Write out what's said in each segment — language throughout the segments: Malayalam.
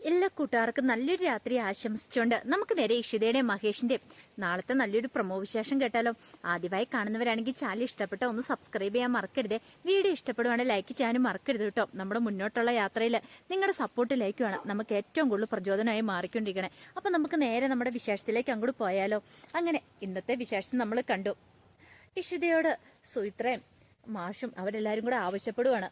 എല്ലാ കൂട്ടുകാർക്കും നല്ലൊരു രാത്രി ആശംസിച്ചുകൊണ്ട് നമുക്ക് നേരെ ഇഷിതയുടെയും മഹേഷിന്റെയും നാളത്തെ നല്ലൊരു പ്രൊമോ വിശേഷം കേട്ടാലോ. ആദ്യമായി കാണുന്നവരാണെങ്കിൽ ചാനൽ ഇഷ്ടപ്പെട്ട ഒന്ന് സബ്സ്ക്രൈബ് ചെയ്യാൻ മറക്കരുത്. വീഡിയോ ഇഷ്ടപ്പെടുവാണെങ്കിൽ ലൈക്ക് ചെയ്യാനും മറക്കരുത് കേട്ടോ. നമ്മുടെ മുന്നോട്ടുള്ള യാത്രയിൽ നിങ്ങളുടെ സപ്പോർട്ട് ലൈക്കുമാണ് നമുക്ക് ഏറ്റവും കൂടുതൽ പ്രചോദനമായി മാറിക്കൊണ്ടിരിക്കണേ. അപ്പൊ നമുക്ക് നേരെ നമ്മുടെ വിശേഷത്തിലേക്ക് അങ്ങോട്ട് പോയാലോ. അങ്ങനെ ഇന്നത്തെ വിശേഷം നമ്മൾ കണ്ടു. ഇഷിതയോട് സുയിത്രയും മാഷും അവരെല്ലാരും കൂടെ ആവശ്യപ്പെടുവാണ്,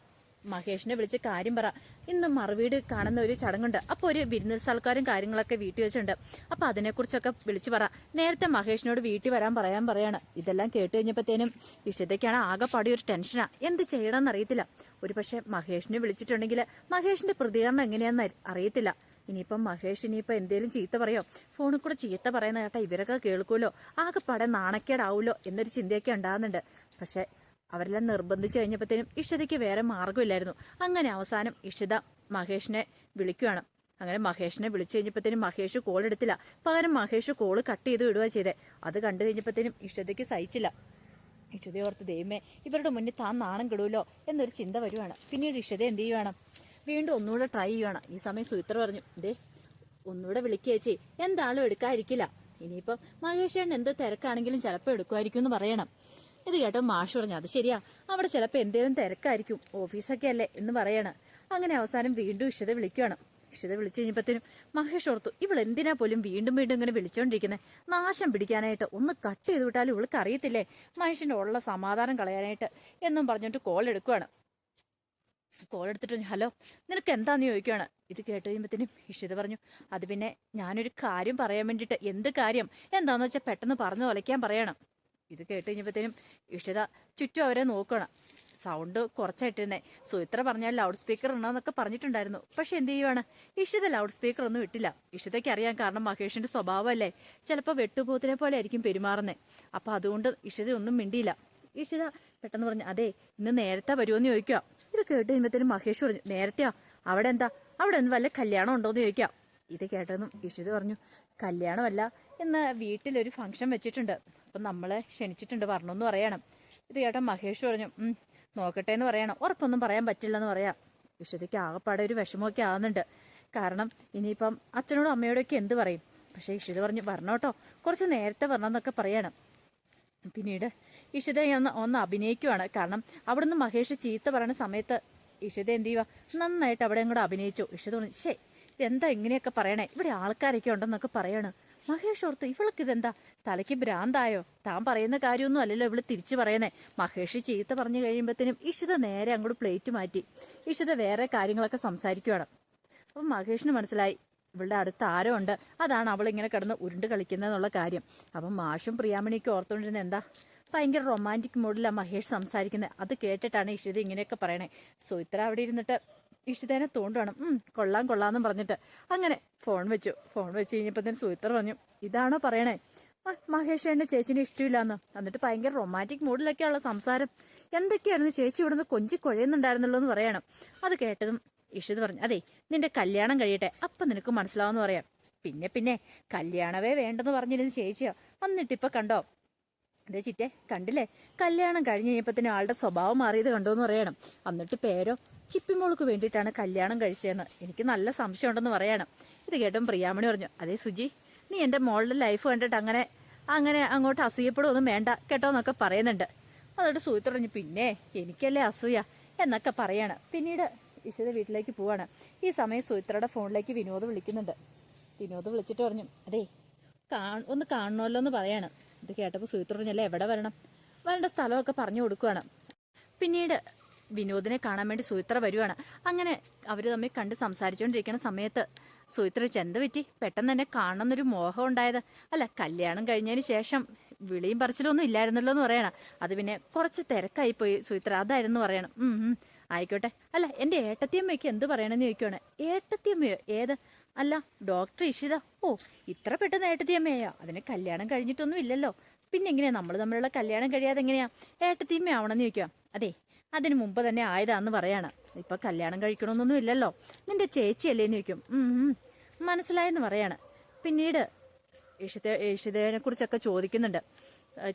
മഹേഷിനെ വിളിച്ച് കാര്യം പറ, ഇന്ന് മറുവീട് കാണുന്ന ഒരു ചടങ്ങുണ്ട്, അപ്പോൾ ഒരു വിരുന്ന് സൽക്കാരും കാര്യങ്ങളൊക്കെ വീട്ടിൽ വെച്ചിട്ടുണ്ട്, അപ്പൊ അതിനെക്കുറിച്ചൊക്കെ വിളിച്ചു പറ. നേരത്തെ മഹേഷിനോട് വീട്ടിൽ പറയാണ്. ഇതെല്ലാം കേട്ട് കഴിഞ്ഞപ്പോഴത്തേനും ഇഷ്ടത്തേക്കാണ് ആകെപ്പാടി ഒരു ടെൻഷനാ, എന്ത് ചെയ്യണമെന്ന് അറിയത്തില്ല. ഒരു പക്ഷെ മഹേഷിനെ വിളിച്ചിട്ടുണ്ടെങ്കിൽ മഹേഷിന്റെ പ്രതികരണം എങ്ങനെയാണെന്ന് അറിയത്തില്ല. ഇനിയിപ്പം മഹേഷ് എന്തേലും ചീത്ത പറയോ, ഫോണിൽ കൂടെ ചീത്ത പറയുന്ന കേട്ടാ ഇവരൊക്കെ കേൾക്കുമല്ലോ, ആകെപ്പാടെ നാണക്കേടാവൂലോ എന്നൊരു ചിന്തയൊക്കെ ഉണ്ടാകുന്നുണ്ട്. പക്ഷെ അവരെല്ലാം നിർബന്ധിച്ചു കഴിഞ്ഞപ്പോഴത്തേനും ഇഷിതയ്ക്ക് വേറെ മാർഗമില്ലായിരുന്നു. അങ്ങനെ അവസാനം ഇഷിത മഹേഷിനെ വിളിക്കുകയാണ്. അങ്ങനെ മഹേഷിനെ വിളിച്ചു കഴിഞ്ഞപ്പോഴത്തേനും മഹേഷ് കോൾ എടുത്തില്ല, പകരം മഹേഷ് കോള് കട്ട് ചെയ്ത് വിടുക ചെയ്തേ. അത് കണ്ടു കഴിഞ്ഞപ്പോഴത്തേനും ഇഷിതയ്ക്ക് സഹിച്ചില്ല. ഇഷിത ഓർത്ത്, ദൈവമേ ഇവരുടെ മുന്നിൽ താൻ നാണം കെടുമല്ലോ എന്നൊരു ചിന്ത വരുവാണ്. പിന്നീട് ഇഷിത എന്ത് ചെയ്യുവാണ്, വീണ്ടും ഒന്നുകൂടെ ട്രൈ ചെയ്യുവാണ്. ഈ സമയം സുമിത്ര പറഞ്ഞു, ഒന്നുകൂടെ വിളിക്കേച്ചി, എന്താളും എടുക്കാതിരിക്കില്ല. ഇനിയിപ്പം മഹേഷേട്ടൻ എന്ത് തിരക്കാണെങ്കിലും ചിലപ്പോൾ എടുക്കുമായിരിക്കും എന്ന് പറയണം. ഇത് കേട്ടോ മാഷ് പറഞ്ഞു, അത് ശരിയാ, അവിടെ ചിലപ്പോൾ എന്തേലും തിരക്കായിരിക്കും, ഓഫീസൊക്കെ അല്ലേ എന്ന് പറയാണ്. അങ്ങനെ അവസാനം വീണ്ടും ഇഷിത വിളിക്കുകയാണ്. ഇഷിത വിളിച്ചു കഴിഞ്ഞപ്പോഴത്തേനും മഹേഷ് ഓർത്തു, ഇവളെന്തിനാ പോലും വീണ്ടും വീണ്ടും ഇങ്ങനെ വിളിച്ചോണ്ടിരിക്കുന്നത്, നാശം പിടിക്കാനായിട്ട്, ഒന്ന് കട്ട് ചെയ്ത് വിട്ടാലും ഇവൾക്ക് അറിയത്തില്ലേ മനുഷ്യന്റെ ഉള്ള സമാധാനം കളയാനായിട്ട് എന്നും പറഞ്ഞിട്ട് കോൾ എടുക്കുകയാണ്. കോൾ എടുത്തിട്ട്, ഹലോ നിനക്ക് എന്താന്ന് ചോദിക്കുകയാണ്. ഇത് കേട്ട് കഴിയുമ്പോഴത്തേനും ഇഷിത പറഞ്ഞു, അത് പിന്നെ ഞാനൊരു കാര്യം പറയാൻ വേണ്ടിയിട്ട്. എന്ത് കാര്യം, എന്താന്ന് വെച്ചാൽ പെട്ടെന്ന് പറഞ്ഞു ഒലയ്ക്കാൻ പറയണം. ഇത് കേട്ട് കഴിഞ്ഞപ്പോഴത്തേനും ഇഷിത ചുറ്റും അവരെ നോക്കണം. സൗണ്ട് കുറച്ചായിട്ടിരുന്നേ. സുമിത്ര പറഞ്ഞാൽ ലൗഡ് സ്പീക്കർ ഉണ്ടോന്നൊക്കെ പറഞ്ഞിട്ടുണ്ടായിരുന്നു. പക്ഷെ എന്ത് ചെയ്യുവാണ്, ഇഷിത ലൗഡ് സ്പീക്കർ ഒന്നും ഇട്ടില്ല. ഇഷിതയ്ക്ക് അറിയാം, കാരണം മഹേഷിന്റെ സ്വഭാവമല്ലേ, ചിലപ്പോൾ വെട്ടുപോത്തിനെ പോലെ ആയിരിക്കും പെരുമാറുന്നത്. അപ്പൊ അതുകൊണ്ട് ഇഷിത ഒന്നും മിണ്ടിയില്ല. ഇഷിത പെട്ടെന്ന് പറഞ്ഞു, അതെ ഇന്ന് നേരത്തെ വരുമോന്ന് ചോദിക്കുക. ഇത് കേട്ട് കഴിയുമ്പോഴത്തേനും മഹേഷ് പറഞ്ഞു, നേരത്തെയാ, അവിടെ എന്താ, അവിടെ ഒന്ന് വല്ല കല്യാണം ഉണ്ടോന്ന് ചോദിക്കാം. ഇത് കേട്ടതും ഇഷിത പറഞ്ഞു, കല്യാണമല്ല, ഇന്ന് വീട്ടിലൊരു ഫംഗ്ഷൻ വെച്ചിട്ടുണ്ട്, അപ്പം നമ്മളെ ക്ഷണിച്ചിട്ടുണ്ട്, വരണമെന്ന് പറയണം. ഇത് കേട്ട മഹേഷ് പറഞ്ഞു, നോക്കട്ടെ എന്ന് പറയണം. ഉറപ്പൊന്നും പറയാൻ പറ്റില്ലെന്ന് പറയാം. ഇഷിതയ്ക്ക് ആകെപ്പാടെ ഒരു വിഷമമൊക്കെ ആകുന്നുണ്ട്. കാരണം ഇനിയിപ്പം അച്ഛനോടും അമ്മയോടൊക്കെ എന്ത് പറയും. പക്ഷെ ഇഷിത പറഞ്ഞു, വരണോട്ടോ, കുറച്ച് നേരത്തെ വരണമെന്നൊക്കെ പറയണം. പിന്നീട് ഇഷിത ഒന്ന് അഭിനയിക്കുവാണ്. കാരണം അവിടുന്ന് മഹേഷ് ചീത്ത പറയുന്ന സമയത്ത് ഇഷിത എന്ത് ചെയ്യുക, നന്നായിട്ട് അവിടെ കൂടെ അഭിനയിച്ചു. ഇഷിത പറഞ്ഞു, ശേ ഇതെന്താ ഇങ്ങനെയൊക്കെ പറയണേ, ഇവിടെ ആൾക്കാരൊക്കെ ഉണ്ടെന്നൊക്കെ പറയാണ്. മഹേഷ് ഓർത്ത്, ഇവൾക്ക് ഇതെന്താ തലയ്ക്ക് ഭ്രാന്തായോ, താൻ പറയുന്ന കാര്യമൊന്നും അല്ലല്ലോ ഇവള് തിരിച്ചു പറയുന്നേ. മഹേഷ് ചീത്ത പറഞ്ഞു കഴിയുമ്പോഴത്തേനും ഇഷിത നേരെ അങ്ങോട്ട് പ്ലേറ്റ് മാറ്റി. ഇഷിത വേറെ കാര്യങ്ങളൊക്കെ സംസാരിക്കുകയാണ്. അപ്പം മഹേഷിന് മനസ്സിലായി, ഇവളുടെ അടുത്ത് ആരോ ഉണ്ട്, അതാണ് അവളിങ്ങനെ കിടന്ന് ഉരുണ്ട് കളിക്കുന്നതെന്നുള്ള കാര്യം. അപ്പം മാഷും പ്രിയാമണിയൊക്കെ ഓർത്തുകൊണ്ടിരുന്നത്, എന്താ ഭയങ്കര റൊമാൻറ്റിക് മോഡിലാണ് മഹേഷ് സംസാരിക്കുന്നത്. അത് കേട്ടിട്ടാണ് ഇഷിത ഇങ്ങനെയൊക്കെ പറയണേ. സുമിത്ര അവിടെ ഇരുന്നിട്ട് ഇഷിതേനെ തോണ്ടുവാണ്. കൊള്ളാന്നും പറഞ്ഞിട്ട് അങ്ങനെ ഫോൺ വെച്ച് കഴിഞ്ഞപ്പോൾ തന്നെ സുമിത്ര പറഞ്ഞു, ഇതാണോ പറയണേ മഹേഷ് എന്നെ ചേച്ചിനെ ഇഷ്ടമില്ലാന്ന്, എന്നിട്ട് ഭയങ്കര റൊമാൻറ്റിക് മൂഡിലൊക്കെയുള്ള സംസാരം, എന്തൊക്കെയായിരുന്നു ചേച്ചി ഇവിടുന്ന് കൊഞ്ചി കുഴയുന്നുണ്ടായിരുന്നല്ലോ എന്ന് പറയണം. അത് കേട്ടതും ഇഷിത പറഞ്ഞു, അതെ നിന്റെ കല്യാണം കഴിയട്ടെ, അപ്പം നിനക്ക് മനസ്സിലാവെന്ന് പറയാം. പിന്നെ കല്യാണവേ വേണ്ടെന്ന് പറഞ്ഞിരുന്നു ചേച്ചിയോ, എന്നിട്ടിപ്പൊ കണ്ടോ, അതേ ചിറ്റേ കണ്ടില്ലേ, കല്യാണം കഴിഞ്ഞ് കഴിഞ്ഞപ്പത്തിന് ആളുടെ സ്വഭാവം മാറിയത് കണ്ടോന്ന് പറയണം. എന്നിട്ട് പേരോ ചിപ്പിമോൾക്ക് വേണ്ടിയിട്ടാണ് കല്യാണം കഴിച്ചതെന്ന് എനിക്ക് നല്ല സംശയം ഉണ്ടെന്ന് പറയണം. ഇത് കേട്ടും പ്രിയാമണി പറഞ്ഞു, അതേ സുജി, നീ എൻ്റെ മോളുടെ ലൈഫ് കണ്ടിട്ട് അങ്ങനെ അങ്ങോട്ട് അസൂയപ്പെടുമൊന്നും വേണ്ട കേട്ടോ എന്നൊക്കെ പറയുന്നുണ്ട്. അതോട്ട് സുഹിത്ത് പറഞ്ഞു, പിന്നെ എനിക്കല്ലേ അസൂയ എന്നൊക്കെ പറയാണ്. പിന്നീട് ഇഷിത വീട്ടിലേക്ക് പോവാണ്. ഈ സമയം സുഹിത്രയുടെ ഫോണിലേക്ക് വിനോദ് വിളിക്കുന്നുണ്ട്. വിനോദ് വിളിച്ചിട്ട് പറഞ്ഞു, അതേ ഒന്ന് കാണണമല്ലോ എന്ന് പറയാണ്. ഇത് കേട്ടപ്പോൾ സുഹിത്ര പറഞ്ഞല്ലേ, എവിടെ വരേണ്ട സ്ഥലമൊക്കെ പറഞ്ഞു കൊടുക്കുകയാണ്. പിന്നീട് വിനോദിനെ കാണാൻ വേണ്ടി സുഹിത്ര വരുവാണ്. അങ്ങനെ അവർ തമ്മിൽ കണ്ട് സംസാരിച്ചുകൊണ്ടിരിക്കുന്ന സമയത്ത് സുഹിത്ര ചെന്ത പറ്റി പെട്ടെന്ന് തന്നെ കാണണമെന്നൊരു മോഹം ഉണ്ടായത്, അല്ല കല്യാണം കഴിഞ്ഞതിന് ശേഷം വിളിയും പറിച്ചിലൊന്നും ഇല്ലായിരുന്നല്ലോ എന്ന് പറയണം. അത് പിന്നെ കുറച്ച് തിരക്കായിപ്പോയി സുഹിത്ര, അതായിരുന്നു പറയണം. ആയിക്കോട്ടെ, അല്ല എൻ്റെ ഏട്ടത്തിയമ്മയ്ക്ക് എന്ത് പറയണമെന്ന് ചോദിക്കുവാണ്. ഏട്ടത്തിയമ്മയോ, ഏത്, അല്ല ഡോക്ടർ ഇഷിത, ഓ ഇത്ര പെട്ടെന്ന് ഏട്ടത്തിയമ്മയാ, അതിന് കല്യാണം കഴിഞ്ഞിട്ടൊന്നും ഇല്ലല്ലോ, പിന്നെ എങ്ങനെയാ നമ്മൾ തമ്മിലുള്ള കല്യാണം കഴിയാതെ എങ്ങനെയാ ഏട്ടത്തിയമ്മയാവണമെന്ന് ചോദിക്കുക. അതെ അതിന് മുമ്പ് തന്നെ ആയതാന്ന് പറയാണ്, ഇപ്പൊ കല്യാണം കഴിക്കണമെന്നൊന്നും ഇല്ലല്ലോ, നിന്റെ ചേച്ചിയല്ലേന്ന് ചോദിക്കും. മനസ്സിലായെന്ന് പറയാണ്. പിന്നീട് ഇഷിതയെ കുറിച്ചൊക്കെ ചോദിക്കുന്നുണ്ട്,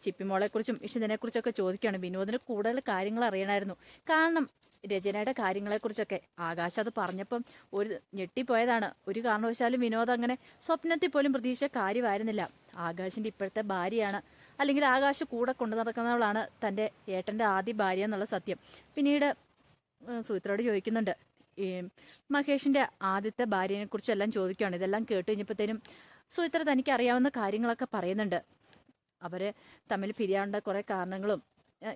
ചിപ്പിമോളെ കുറിച്ചും ഇഷിതനെ കുറിച്ചൊക്കെ ചോദിക്കുകയാണ്. വിനോദിന് കൂടുതൽ കാര്യങ്ങൾ അറിയണമായിരുന്നു, കാരണം രചനയുടെ കാര്യങ്ങളെക്കുറിച്ചൊക്കെ. ആകാശ് അത് പറഞ്ഞപ്പം ഒരു ഞെട്ടിപ്പോയതാണ്. ഒരു കാരണവശാലും വിനോദ് അങ്ങനെ സ്വപ്നത്തിൽ പോലും പ്രതീക്ഷിച്ച കാര്യമായിരുന്നില്ല. ആകാശിന്റെ ഇപ്പോഴത്തെ ഭാര്യയാണ്, അല്ലെങ്കിൽ ആകാശ് കൂടെ കൊണ്ടു നടക്കുന്നവളാണ് തൻ്റെ ഏട്ടൻ്റെ ആദ്യ ഭാര്യ എന്നുള്ള സത്യം. പിന്നീട് സുമിത്രയോട് ചോദിക്കുന്നുണ്ട്, ഈ മഹേഷിന്റെ ആദ്യത്തെ ഭാര്യനെ കുറിച്ചെല്ലാം ചോദിക്കുകയാണ്. ഇതെല്ലാം കേട്ട് കഴിഞ്ഞപ്പോഴത്തേനും സുമിത്ര തനിക്ക് അറിയാവുന്ന കാര്യങ്ങളൊക്കെ പറയുന്നുണ്ട്. അവര് തമ്മിൽ പിരിയാണ്ട കുറെ കാരണങ്ങളും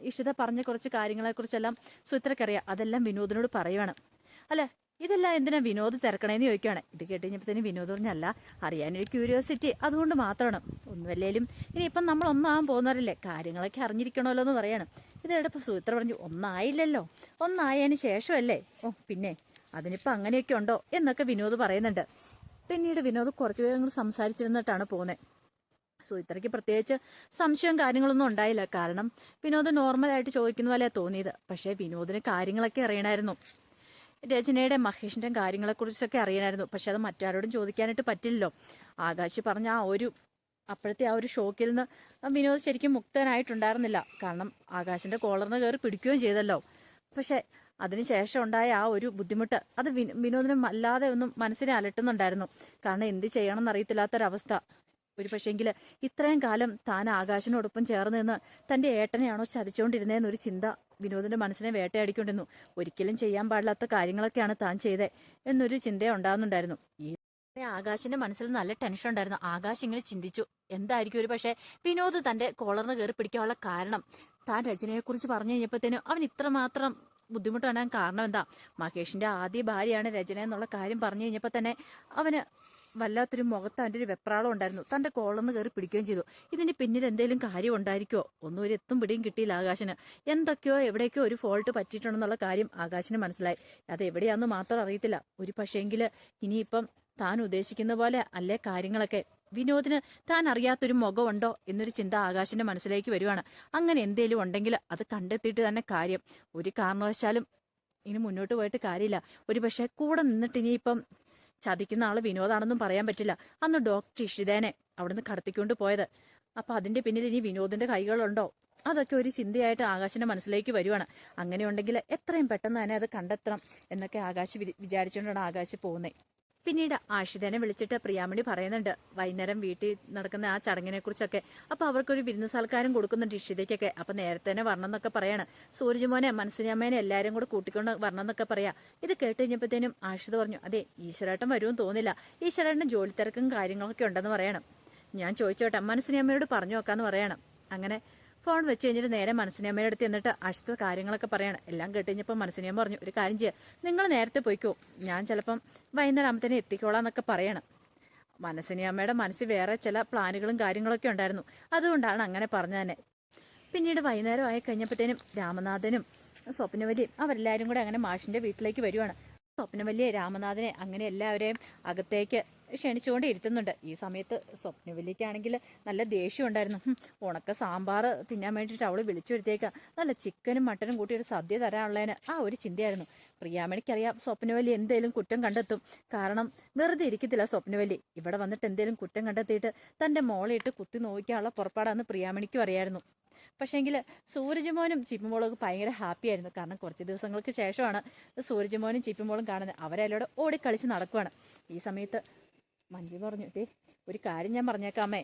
ഇഷിത പറഞ്ഞ കുറച്ച് കാര്യങ്ങളെക്കുറിച്ചെല്ലാം സുമിത്രക്കറിയാം. അതെല്ലാം വിനോദിനോട് പറയുവാണ്. അല്ല, ഇതെല്ലാം എന്തിനാ വിനോദ് തിരക്കണേന്ന് ചോദിക്കുകയാണ്. ഇത് കേട്ട് കഴിഞ്ഞപ്പോഴത്തേനും വിനോദ് പറഞ്ഞല്ല, അറിയാനൊരു ക്യൂരിയോസിറ്റി, അതുകൊണ്ട് മാത്രമാണ്. ഒന്നുമല്ലേലും ഇനിയിപ്പം നമ്മൾ ഒന്നാകാൻ പോകുന്നവരല്ലേ, കാര്യങ്ങളൊക്കെ അറിഞ്ഞിരിക്കണമല്ലോ എന്ന് പറയാണ്. ഇതെടുപ്പോൾ സുമിത്ര പറഞ്ഞു, ഒന്നായില്ലല്ലോ, ഒന്നായതിന് ശേഷമല്ലേ. ഓ പിന്നെ അതിനിപ്പോൾ അങ്ങനെയൊക്കെ ഉണ്ടോ എന്നൊക്കെ വിനോദ് പറയുന്നുണ്ട്. പിന്നീട് വിനോദ് കുറച്ചു പേരും സംസാരിച്ചിരുന്നിട്ടാണ് പോകുന്നത്. സുമിത്രയ്ക്ക് പ്രത്യേകിച്ച് സംശയവും കാര്യങ്ങളൊന്നും ഉണ്ടായില്ല. കാരണം വിനോദ് നോർമലായിട്ട് ചോദിക്കുന്ന പോലെ തോന്നിയത്. പക്ഷേ വിനോദിന് കാര്യങ്ങളൊക്കെ അറിയണമായിരുന്നു. രചനയുടെ മഹേഷിന്റെ കാര്യങ്ങളെക്കുറിച്ചൊക്കെ അറിയണമായിരുന്നു. പക്ഷെ അത് മറ്റാരോടും ചോദിക്കാനായിട്ട് പറ്റില്ലല്ലോ. ആകാശ് പറഞ്ഞ അപ്പോഴത്തെ ആ ഒരു ഷോക്കിൽ നിന്ന് വിനോദ് ശരിക്കും മുക്തനായിട്ടുണ്ടായിരുന്നില്ല. കാരണം ആകാശിന്റെ കോളറിന് കയറി പിടിക്കുകയും ചെയ്തല്ലോ. പക്ഷെ അതിനുശേഷം ഉണ്ടായ ആ ഒരു ബുദ്ധിമുട്ട് അത് വിനോദിനെ അല്ലാതെ ഒന്നും മനസ്സിനെ അലട്ടുന്നുണ്ടായിരുന്നു. കാരണം എന്ത് ചെയ്യണം എന്നറിയത്തില്ലാത്തൊരവസ്ഥ. ഒരു പക്ഷേങ്കിൽ ഇത്രയും കാലം താൻ ആകാശിനോടൊപ്പം ചേർന്ന് നിന്ന് തന്റെ ഏട്ടനെയാണോ ചതിച്ചുകൊണ്ടിരുന്നതെന്നൊരു ചിന്ത വിനോദിന്റെ മനസ്സിനെ വേട്ടയാടിക്കൊണ്ടിരുന്നു. ഒരിക്കലും ചെയ്യാൻ പാടില്ലാത്ത കാര്യങ്ങളൊക്കെയാണ് താൻ ചെയ്തത് എന്നൊരു ചിന്ത ഉണ്ടാകുന്നുണ്ടായിരുന്നു. ഈ ആകാശിന്റെ മനസ്സിൽ നല്ല ടെൻഷൻ ഉണ്ടായിരുന്നു. ആകാശ് ഇങ്ങനെ ചിന്തിച്ചു, എന്തായിരിക്കും ഒരു പക്ഷേ വിനോദ് തന്റെ കോളറിന് കയറി പിടിക്കാനുള്ള കാരണം. താൻ രചനയെക്കുറിച്ച് പറഞ്ഞു കഴിഞ്ഞപ്പോഴത്തേനും അവൻ ഇത്രമാത്രം ബുദ്ധിമുട്ടാണ് കാരണം എന്താ? മഹേഷിന്റെ ആദ്യ ഭാര്യയാണ് രചന എന്നുള്ള കാര്യം പറഞ്ഞു കഴിഞ്ഞപ്പോൾ തന്നെ അവന് വല്ലാത്തൊരു മുഖത്ത് അവൻ്റെ ഒരു വെപ്രാളം ഉണ്ടായിരുന്നു. തന്റെ കോളർന്ന് കയറി പിടിക്കുകയും ചെയ്തു. ഇതിന്റെ പിന്നിൽ എന്തെങ്കിലും കാര്യം ഉണ്ടായിരിക്കുമോ? ഒന്നും ഒരു എത്തും പിടിയും കിട്ടിയില്ല ആകാശിന്. എന്തൊക്കെയോ എവിടേക്കോ ഒരു ഫോൾട്ട് പറ്റിയിട്ടുണ്ടെന്നുള്ള കാര്യം ആകാശിന് മനസ്സിലായി. അത് എവിടെയാണെന്ന് മാത്രം അറിയത്തില്ല. ഒരു പക്ഷേങ്കിൽ ഇനിയിപ്പം താൻ ഉദ്ദേശിക്കുന്ന പോലെ അല്ലേ കാര്യങ്ങളൊക്കെ. വിനോദിന് താൻ അറിയാത്തൊരു മുഖമുണ്ടോ എന്നൊരു ചിന്ത ആകാശിന്റെ മനസ്സിലേക്ക് വരുവാണ്. അങ്ങനെ എന്തേലും ഉണ്ടെങ്കിൽ അത് കണ്ടെത്തിയിട്ട് തന്നെ കാര്യം. ഒരു കാരണവശാലും ഇനി മുന്നോട്ട് പോയിട്ട് കാര്യമില്ല. ഒരു പക്ഷെ കൂടെ നിന്നിട്ട് ഇനിയിപ്പം ചതിക്കുന്ന ആള് വിനോദാണെന്നും പറയാൻ പറ്റില്ല. അന്ന് ഡോക്ടർ ഇഷിതേനെ അവിടുന്ന് കടത്തിക്കൊണ്ട് പോയത്. അപ്പൊ അതിന്റെ പിന്നിൽ ഇനി വിനോദിന്റെ കൈകളുണ്ടോ? അതൊക്കെ ഒരു ചിന്തയായിട്ട് ആകാശിന്റെ മനസ്സിലേക്ക് വരുവാണ്. അങ്ങനെയുണ്ടെങ്കിൽ എത്രയും പെട്ടെന്ന് തന്നെ അത് കണ്ടെത്തണം എന്നൊക്കെ ആകാശ് വിചാരിച്ചുകൊണ്ടാണ് ആകാശ് പോകുന്നത്. പിന്നീട് ആഷിതനെ വിളിച്ചിട്ട് പ്രിയാമണി പറയുന്നുണ്ട് വൈകുന്നേരം വീട്ടിൽ നടക്കുന്ന ആ ചടങ്ങിനെ കുറിച്ചൊക്കെ. അപ്പൊ അവർക്കൊരു വിരുന്ന് സൽക്കാരം കൊടുക്കുന്നുണ്ട് ഇഷിതയ്ക്കൊക്കെ. അപ്പൊ നേരത്തെ തന്നെ വരണം എന്നൊക്കെ പറയാണ്. സൂരജ്മോനെ മനസ്സിനമ്മേനെ എല്ലാരും കൂടെ കൂട്ടിക്കൊണ്ട് വരണം എന്നൊക്കെ പറയാ. ഇത് കേട്ട് കഴിഞ്ഞപ്പോഴത്തേനും ആഷിത പറഞ്ഞു, അതെ ഈശ്വരേട്ടൻ വരുമെന്ന് തോന്നില്ല, ഈശ്വരേട്ടൻ ജോലി തിരക്കും കാര്യങ്ങളൊക്കെ ഉണ്ടെന്ന് പറയണം. ഞാൻ ചോദിച്ചോട്ടെ മനസ്സിനമ്മയോട് പറഞ്ഞു നോക്കാന്ന് പറയണം. അങ്ങനെ ഫോൺ വെച്ച് കഴിഞ്ഞിട്ട് നേരെ മനസ്സിനമ്മയുടെ അടുത്ത് എന്നിട്ട് അഷ്ട കാര്യങ്ങളൊക്കെ പറയാണ്. എല്ലാം കേട്ട് കഴിഞ്ഞപ്പോൾ മനസ്സിനമ്മ പറഞ്ഞു, ഒരു കാര്യം ചെയ്യുക, നിങ്ങൾ നേരത്തെ പോയിക്കോ, ഞാൻ ചിലപ്പം വൈകുന്നേരം ആകുമ്പത്തേനെ എത്തിക്കോളാന്നൊക്കെ പറയണം. മനസ്സിനമ്മയുടെ മനസ്സിൽ വേറെ ചില പ്ലാനുകളും കാര്യങ്ങളൊക്കെ ഉണ്ടായിരുന്നു. അതുകൊണ്ടാണ് അങ്ങനെ പറഞ്ഞു തന്നെ. പിന്നീട് വൈകുന്നേരം ആയി കഴിഞ്ഞപ്പോഴത്തേനും രാമനാഥനും സ്വപ്നവലിയും അവരെല്ലാവരും കൂടെ അങ്ങനെ മാഷിന്റെ വീട്ടിലേക്ക് വരുവാണ്. സ്വപ്നവല്ലിയെ രാമനാഥനെ അങ്ങനെ എല്ലാവരെയും അകത്തേക്ക് ക്ഷണിച്ചുകൊണ്ട് ഇരുത്തുന്നുണ്ട്. ഈ സമയത്ത് സ്വപ്നവല്ലിക്കാണെങ്കിൽ നല്ല ദേഷ്യം ഉണ്ടായിരുന്നു. ഉണക്ക സാമ്പാർ തിന്നാൻ വേണ്ടിയിട്ട് അവള് വിളിച്ചു വരുത്തേക്ക നല്ല ചിക്കനും മട്ടനും കൂട്ടി ഒരു സദ്യ തരാനുള്ളതിന് ആ ഒരു ചിന്തയായിരുന്നു. പ്രിയാമണിക്കറിയാം സ്വപ്നവല്ലി എന്തേലും കുറ്റം കണ്ടെത്തും. കാരണം വെറുതെ ഇരിക്കത്തില്ല സ്വപ്നവല്ലി. ഇവിടെ വന്നിട്ട് എന്തേലും കുറ്റം കണ്ടെത്തിയിട്ട് തന്റെ മോളെ ഇട്ട് കുത്തി നോക്കിക്കാനുള്ള പുറപ്പാടാന്ന് പ്രിയാമണിക്കും അറിയായിരുന്നു. പക്ഷേങ്കിൽ സൂരജ്മോനും ചിപ്പിമോളും ഭയങ്കര ഹാപ്പി ആയിരുന്നു. കാരണം കുറച്ച് ദിവസങ്ങൾക്ക് ശേഷമാണ് സൂരജ്മോനും ചിപ്പിമോളും കാണുന്നത്. അവരെല്ലോടെ ഓടിക്കളിച്ച് നടക്കുവാണ്. ഈ സമയത്ത് മഞ്ജു പറഞ്ഞു, ഒരു കാര്യം ഞാൻ പറഞ്ഞേക്കാമേ,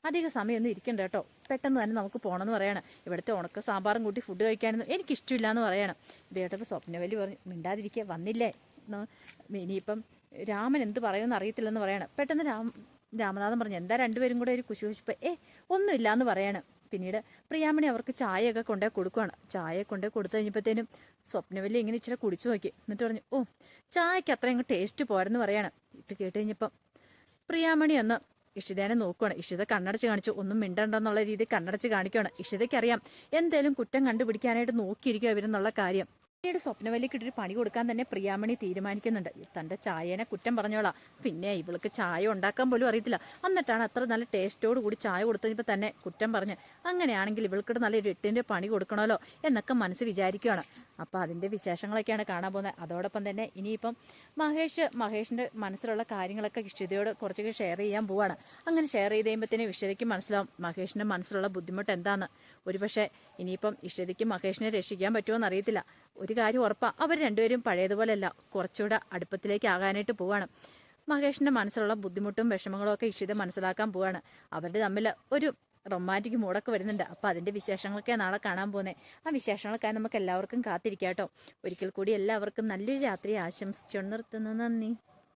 അധിക സമയമൊന്നും ഇരിക്കണ്ട കേട്ടോ, പെട്ടെന്ന് തന്നെ നമുക്ക് പോകണമെന്ന് പറയാണ്. ഇവിടുത്തെ ഉണക്ക സാമ്പാറും കൂട്ടി ഫുഡ് കഴിക്കാനൊന്നും എനിക്കിഷ്ടമില്ല എന്ന് പറയണം. ഇത് കേട്ടപ്പോൾ സ്വപ്നവല്ലി പറഞ്ഞു, മിണ്ടാതിരിക്കുക, വന്നില്ലേ, ഇനിയിപ്പം രാമൻ എന്ത് പറയുമെന്ന് അറിയത്തില്ലെന്ന് പറയണം. പെട്ടെന്ന് രാമനാഥൻ പറഞ്ഞു, എന്താ രണ്ടുപേരും കൂടെ ഒരു കുശുകുശിപ്പ്? ഒന്നുമില്ല എന്ന് പറയാണ്. പിന്നീട് പ്രിയാമണി അവർക്ക് ചായയൊക്കെ കൊണ്ടേ കൊടുക്കുവാണ്. ചായ കൊണ്ടേ കൊടുത്തു കഴിഞ്ഞപ്പോഴത്തേനും സ്വപ്നവല്ലി ഇങ്ങനെ ഇച്ചിരി കുടിച്ചു നോക്കി. എന്നിട്ട് പറഞ്ഞു, ചായക്ക് അത്രയും ടേസ്റ്റ് പോരെന്ന് പറയാണ്. ഇത് കേട്ട് കഴിഞ്ഞപ്പം പ്രിയാമണി ഒന്ന് ഇഷിതേനെ നോക്കുവാണ്. ഇഷിത കണ്ണടച്ച് കാണിച്ചു. ഒന്നും മിണ്ടണ്ടെന്നുള്ള രീതി കണ്ണടച്ച് കാണിക്കുകയാണ്. ഇഷിതയ്ക്കറിയാം എന്തേലും കുറ്റം കണ്ടുപിടിക്കാനായിട്ട് നോക്കിയിരിക്കുക ഇവരെന്നുള്ള കാര്യം. പിന്നീട് സ്വപ്നവല്ലിക്കിട്ടൊരു പണി കൊടുക്കാൻ തന്നെ പ്രിയാമണി തീരുമാനിക്കുന്നുണ്ട്. തന്റെ ചായനെ കുറ്റം പറഞ്ഞോളാം, പിന്നെ ഇവൾക്ക് ചായ ഉണ്ടാക്കാൻ പോലും അറിയത്തില്ല, എന്നിട്ടാണ് അത്ര നല്ല ടേസ്റ്റോട് കൂടി ചായ കൊടുത്തപ്പോൾ തന്നെ കുറ്റം പറഞ്ഞ്. അങ്ങനെയാണെങ്കിൽ ഇവൾക്കിട്ട് നല്ലൊരു 8ന്റെ പണി കൊടുക്കണമല്ലോ എന്നൊക്കെ മനസ്സ് വിചാരിക്കുകയാണ്. അപ്പൊ അതിന്റെ വിശേഷങ്ങളൊക്കെയാണ് കാണാൻ പോകുന്നത്. അതോടൊപ്പം തന്നെ ഇനിയിപ്പം മഹേഷിന്റെ മനസ്സിലുള്ള കാര്യങ്ങളൊക്കെ ഇഷിതയോട് കുറച്ചൊക്കെ ഷെയർ ചെയ്യാൻ പോവാണ്. അങ്ങനെ ഷെയർ ചെയ്ത് കഴിയുമ്പോഴത്തേനും ഇഷിതയ്ക്ക് മനസ്സിലാവും മഹേഷിന്റെ മനസ്സിലുള്ള ബുദ്ധിമുട്ട് എന്താന്ന്. ഒരുപക്ഷെ ഇനിയിപ്പം ഇഷ്ടതയ്ക്ക് മഹേഷിനെ രക്ഷിക്കാൻ പറ്റുമോ എന്നറിയത്തില്ല. ഒരു കാര്യം ഉറപ്പാ, അവർ രണ്ടുപേരും പഴയതുപോലെയല്ല, കുറച്ചുകൂടെ അടുപ്പത്തിലേക്ക് ആകാനായിട്ട് പോവാണ്. മഹേഷിന്റെ മനസ്സിലുള്ള ബുദ്ധിമുട്ടും വിഷമങ്ങളും ഒക്കെ ഇഷിത മനസ്സിലാക്കാൻ പോവാണ്. അവരുടെ തമ്മിൽ ഒരു റൊമാൻറ്റിക് മൂടൊക്കെ വരുന്നുണ്ട്. അപ്പൊ അതിന്റെ വിശേഷങ്ങളൊക്കെ നാളെ കാണാൻ പോകുന്നത്. ആ വിശേഷങ്ങളൊക്കെ നമുക്ക് എല്ലാവർക്കും കാത്തിരിക്കാം കേട്ടോ. ഒരിക്കൽ കൂടി എല്ലാവർക്കും നല്ലൊരു രാത്രി ആശംസിച്ചു നിർത്തുന്നു. നന്ദി.